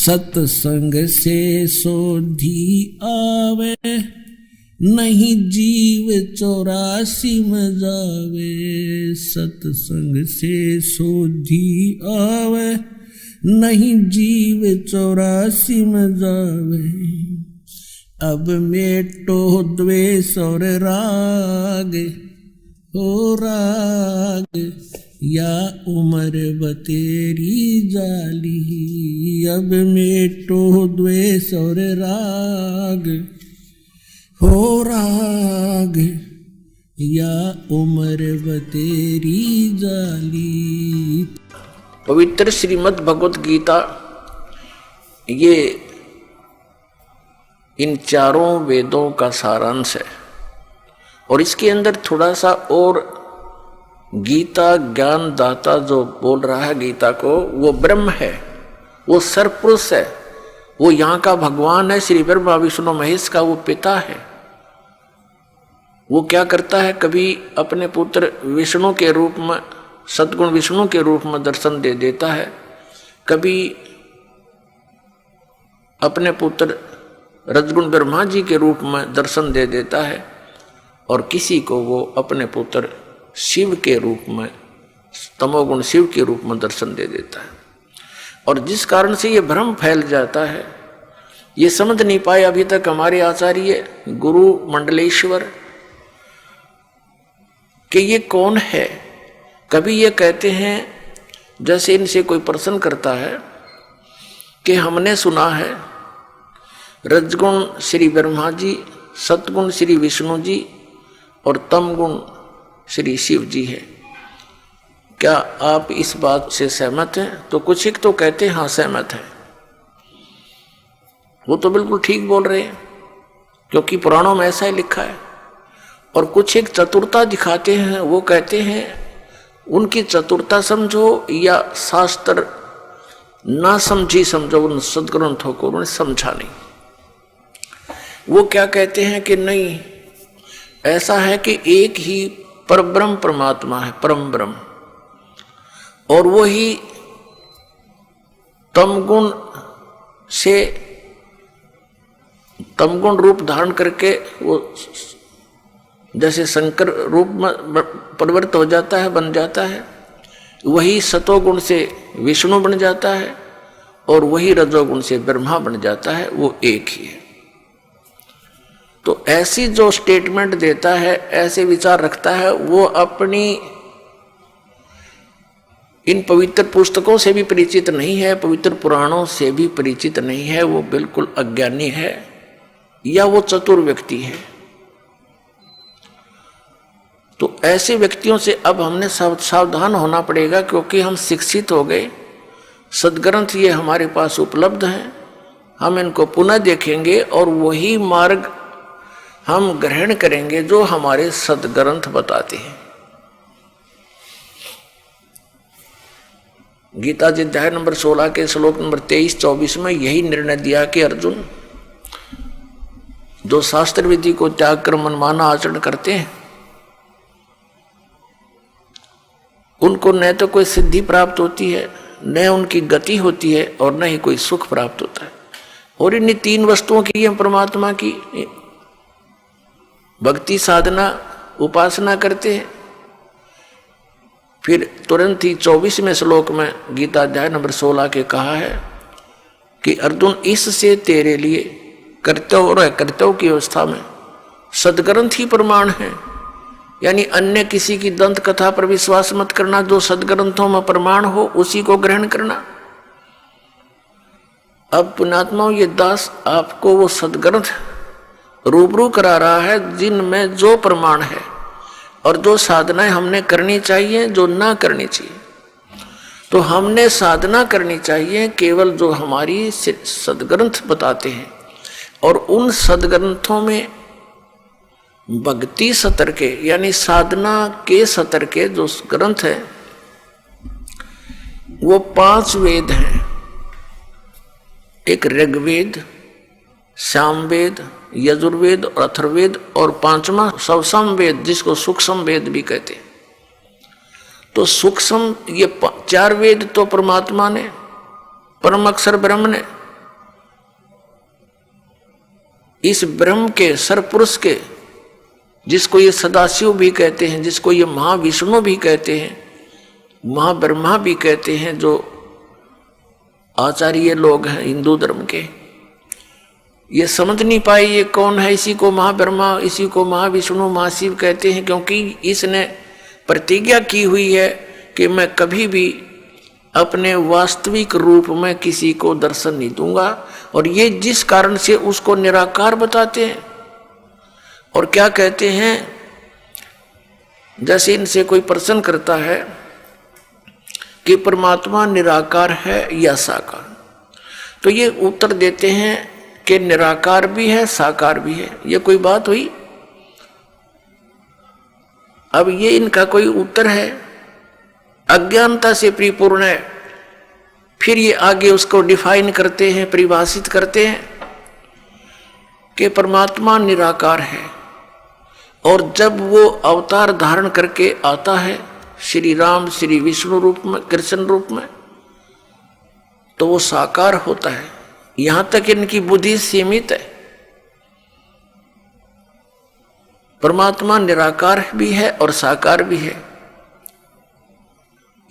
सत्संग से सोधी आवे, नहीं जीव 84 में जावे। सत्संग से सोधी आवे, नहीं जीव 84 में जावे। अब मेटो द्वेष और राग, हो राग या उम्र बतेरी जाली। अब मेटो द्वेष और राग, हो राग या उम्र बतेरी जाली। पवित्र श्रीमद् भगवत गीता ये इन चारों वेदों का सारांश है। और इसके अंदर थोड़ा सा और गीता ज्ञान दाता जो बोल रहा है गीता को, वो ब्रह्म है, वो सर्वपुरुष है, वो यहाँ का भगवान है, श्री ब्रह्मा विष्णु महेश का वो पिता है। वो क्या करता है, कभी अपने पुत्र विष्णु के रूप में, सद्गुण विष्णु के रूप में दर्शन दे देता है, कभी अपने पुत्र रजगुण ब्रह्मा जी के रूप में दर्शन दे देता है, और किसी को वो अपने पुत्र शिव के रूप में, तमोगुण शिव के रूप में दर्शन दे देता है। और जिस कारण से ये भ्रम फैल जाता है, ये समझ नहीं पाए अभी तक हमारे आचार्य गुरु मंडलेश्वर कि ये कौन है। कभी ये कहते हैं, जैसे इनसे कोई प्रश्न करता है कि हमने सुना है रजगुण श्री ब्रह्मा जी, सतगुण श्री विष्णु जी और तमगुण श्री शिव जी है, क्या आप इस बात से सहमत हैं? तो कुछ एक तो कहते हैं हाँ सहमत हैं, वो तो बिल्कुल ठीक बोल रहे हैं क्योंकि पुराणों में ऐसा ही लिखा है। और कुछ एक चतुरता दिखाते हैं, वो कहते हैं उनकी चतुरता समझो या शास्त्र ना समझी समझो, उन सदग्रंथों को उन्होंने समझा नहीं। वो क्या कहते हैं कि नहीं, ऐसा है कि एक ही परब्रह्म परमात्मा है, परम ब्रह्म, और वो ही तमगुण से तमगुण रूप धारण करके वो जैसे शंकर रूप में परिवर्तित हो जाता है, बन जाता है, वही सतोगुण से विष्णु बन जाता है और वही रजोगुण से ब्रह्मा बन जाता है, वो एक ही है। तो ऐसी जो स्टेटमेंट देता है, ऐसे विचार रखता है, वो अपनी इन पवित्र पुस्तकों से भी परिचित नहीं है, पवित्र पुराणों से भी परिचित नहीं है, वो बिल्कुल अज्ञानी है या वो चतुर व्यक्ति है। तो ऐसे व्यक्तियों से अब हमने सावधान होना पड़ेगा, क्योंकि हम शिक्षित हो गए, सदग्रंथ ये हमारे पास उपलब्ध हैं, हम इनको पुनः देखेंगे और वही मार्ग हम ग्रहण करेंगे जो हमारे सदग्रंथ बताते हैं। गीता जी अध्याय नंबर 16 के श्लोक नंबर 23-24 में यही निर्णय दिया कि अर्जुन, जो शास्त्र विधि को त्याग कर मनमाना आचरण करते हैं उनको न तो कोई सिद्धि प्राप्त होती है, न उनकी गति होती है और न ही कोई सुख प्राप्त होता है। और इन 3 वस्तुओं की हम परमात्मा की भक्ति साधना उपासना करते हैं। फिर तुरंत ही 24वें श्लोक में गीता अध्याय नंबर 16 के कहा है कि अर्जुन, इससे तेरे लिए कर्तव्य और अकर्तव्य की अवस्था में सदग्रंथ ही प्रमाण है। यानी अन्य किसी की दंत कथा पर विश्वास मत करना, जो सदग्रंथों में प्रमाण हो उसी को ग्रहण करना। अब पुण्यात्माओं, ये दास आपको वो सदग्रंथ रूबरू करा रहा है जिनमें जो प्रमाण है और जो साधनाएं हमने करनी चाहिए, जो ना करनी चाहिए। तो हमने साधना करनी चाहिए केवल जो हमारी सदग्रंथ बताते हैं, और उन सदग्रंथों में भक्ति सतर के यानी साधना के सतर के जो ग्रंथ है वो 5 वेद हैं। एक ऋग्वेद, सामवेद, यजुर्वेद और अथर्ववेद, और 5वां सवसम वेद जिसको सूक्ष्म वेद भी कहते हैं। तो सूक्ष्म ये 4 वेद तो परमात्मा ने, परम अक्षर ब्रह्म ने, इस ब्रह्म के सरपुरुष के, जिसको ये सदाशिव भी कहते हैं, जिसको ये महाविष्णु भी कहते हैं, महाब्रह्मा भी कहते हैं, जो आचार्य लोग हैं हिंदू धर्म के, ये समझ नहीं पाए ये कौन है। इसी को महाब्रह्मा, इसी को महाविष्णु, महाशिव कहते हैं, क्योंकि इसने प्रतिज्ञा की हुई है कि मैं कभी भी अपने वास्तविक रूप में किसी को दर्शन नहीं दूंगा। और ये जिस कारण से उसको निराकार बताते हैं। और क्या कहते हैं, जैसे इनसे कोई प्रश्न करता है कि परमात्मा निराकार है या साकार, तो ये उत्तर देते हैं कि निराकार भी है, साकार भी है। ये कोई बात हुई? अब ये इनका कोई उत्तर है, अज्ञानता से परिपूर्ण है। फिर ये आगे उसको डिफाइन करते हैं, परिभाषित करते हैं कि परमात्मा निराकार है, और जब वो अवतार धारण करके आता है श्री राम, श्री विष्णु रूप में, कृष्ण रूप में, तो वो साकार होता है। यहां तक इनकी बुद्धि सीमित है। परमात्मा निराकार भी है और साकार भी है।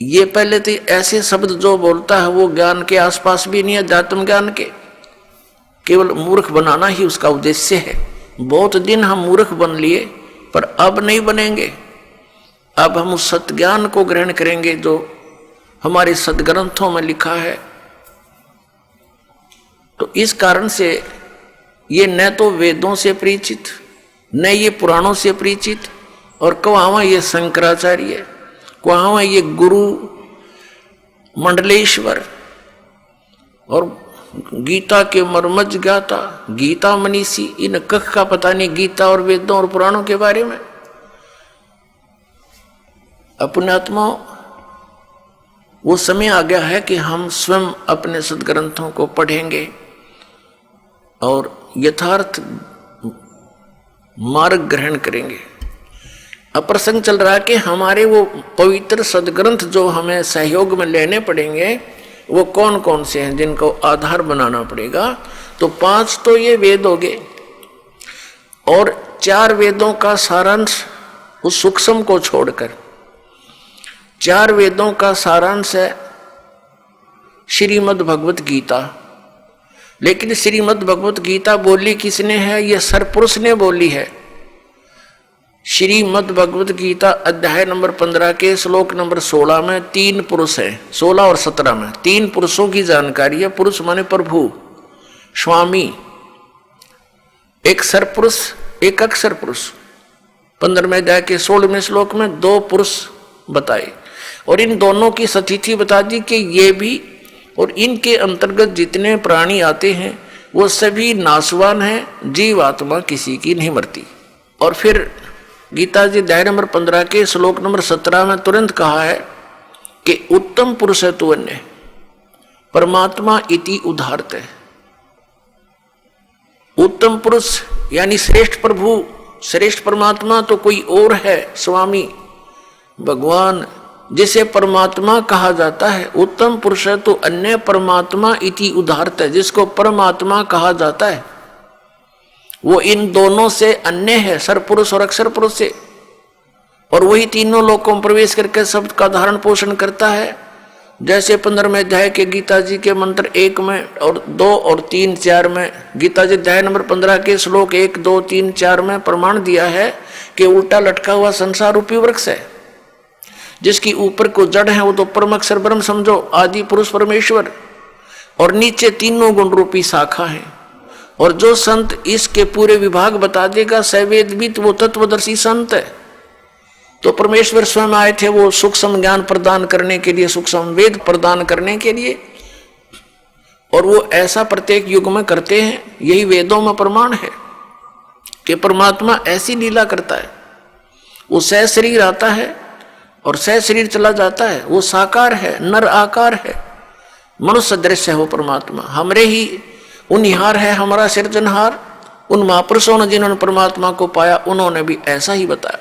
ये पहले तो ऐसे शब्द जो बोलता है वो ज्ञान के आसपास भी नहीं है, अध्यात्म ज्ञान के, केवल मूर्ख बनाना ही उसका उद्देश्य है। बहुत दिन हम मूर्ख बन लिए, पर अब नहीं बनेंगे। अब हम उस सत्ज्ञान को ग्रहण करेंगे जो हमारे सदग्रंथों में लिखा है। तो इस कारण से ये न तो वेदों से परिचित, न ये पुराणों से परिचित, और कहाँ ये शंकराचार्य, कहाँ ये गुरु मंडलेश्वर, और गीता के मर्मज ज्ञाता, गीता मनीषी, इन कख का पता नहीं गीता और वेदों और पुराणों के बारे में। अपने आत्मा वो समय आ गया है कि हम स्वयं अपने सदग्रंथों को पढ़ेंगे और यथार्थ मार्ग ग्रहण करेंगे। अब प्रसंग चल रहा है कि हमारे वो पवित्र सदग्रंथ जो हमें सहयोग में लेने पड़ेंगे वो कौन कौन से हैं, जिनको आधार बनाना पड़ेगा। तो 5 तो ये वेद हो गए, और 4 वेदों का सारांश उस सूक्ष्म को छोड़कर 4 वेदों का सारांश है श्रीमद् भगवत गीता। लेकिन श्रीमद् भगवत गीता बोली किसने है? यह सरपुरुष ने बोली है। श्रीमद् भगवत गीता अध्याय नंबर 15 के श्लोक नंबर 16 में 3 पुरुष हैं, 16 और 17 में 3 पुरुषों की जानकारी है। पुरुष माने प्रभु, स्वामी, एक सरपुरुष, एक अक्षर पुरुष। 15वें अध्याय के 16वें श्लोक में 2 पुरुष बताए, और इन दोनों की स्थिति बता दी कि ये भी और इनके अंतर्गत जितने प्राणी आते हैं वो सभी नाशवान हैं, जीव आत्मा किसी की नहीं मरती। और फिर गीता जी अध्याय नंबर 15 के श्लोक नंबर 17 में तुरंत कहा है कि उत्तम पुरुष है तू अन्य परमात्मा इति उदाहरत है। उत्तम पुरुष यानी श्रेष्ठ प्रभु, श्रेष्ठ परमात्मा तो कोई और है, स्वामी भगवान, जिसे परमात्मा कहा जाता है। उत्तम पुरुष है तो अन्य परमात्मा इति उदाहरत है, जिसको परमात्मा कहा जाता है वो इन दोनों से अन्य है, सरपुरुष और अक्षर पुरुष से। और वही तीनों लोकों में प्रवेश करके शब्द का धारण पोषण करता है। जैसे 15वें अध्याय के गीता जी के मंत्र 1 में और 2 और 3, 4 में, गीता जी अध्याय नंबर 15 के श्लोक 1, 2, 3, 4 में प्रमाण दिया है कि उल्टा लटका हुआ संसार रूपी वृक्ष है, जिसकी ऊपर को जड़ है वो तो परम अक्षर ब्रह्म समझो, आदि पुरुष परमेश्वर, और नीचे तीनों गुण रूपी शाखा है। और जो संत इसके पूरे विभाग बता देगा, सवेदविद, वो तत्वदर्शी संत है। तो परमेश्वर स्वयं आए थे वो सूक्ष्म ज्ञान प्रदान करने के लिए, सूक्ष्म वेद प्रदान करने के लिए, और वो ऐसा प्रत्येक युग में करते हैं। यही वेदों में प्रमाण है कि परमात्मा ऐसी लीला करता है। वो सह शरीर आता है और सह शरीर चला जाता है। वो साकार है, नर आकार है, मनुष्य दृश्य है वो परमात्मा। हमरे ही उनिहार है, हमारा सिरजनहार। उन महापुरुषों ने जिन्होंने परमात्मा को पाया उन्होंने भी ऐसा ही बताया।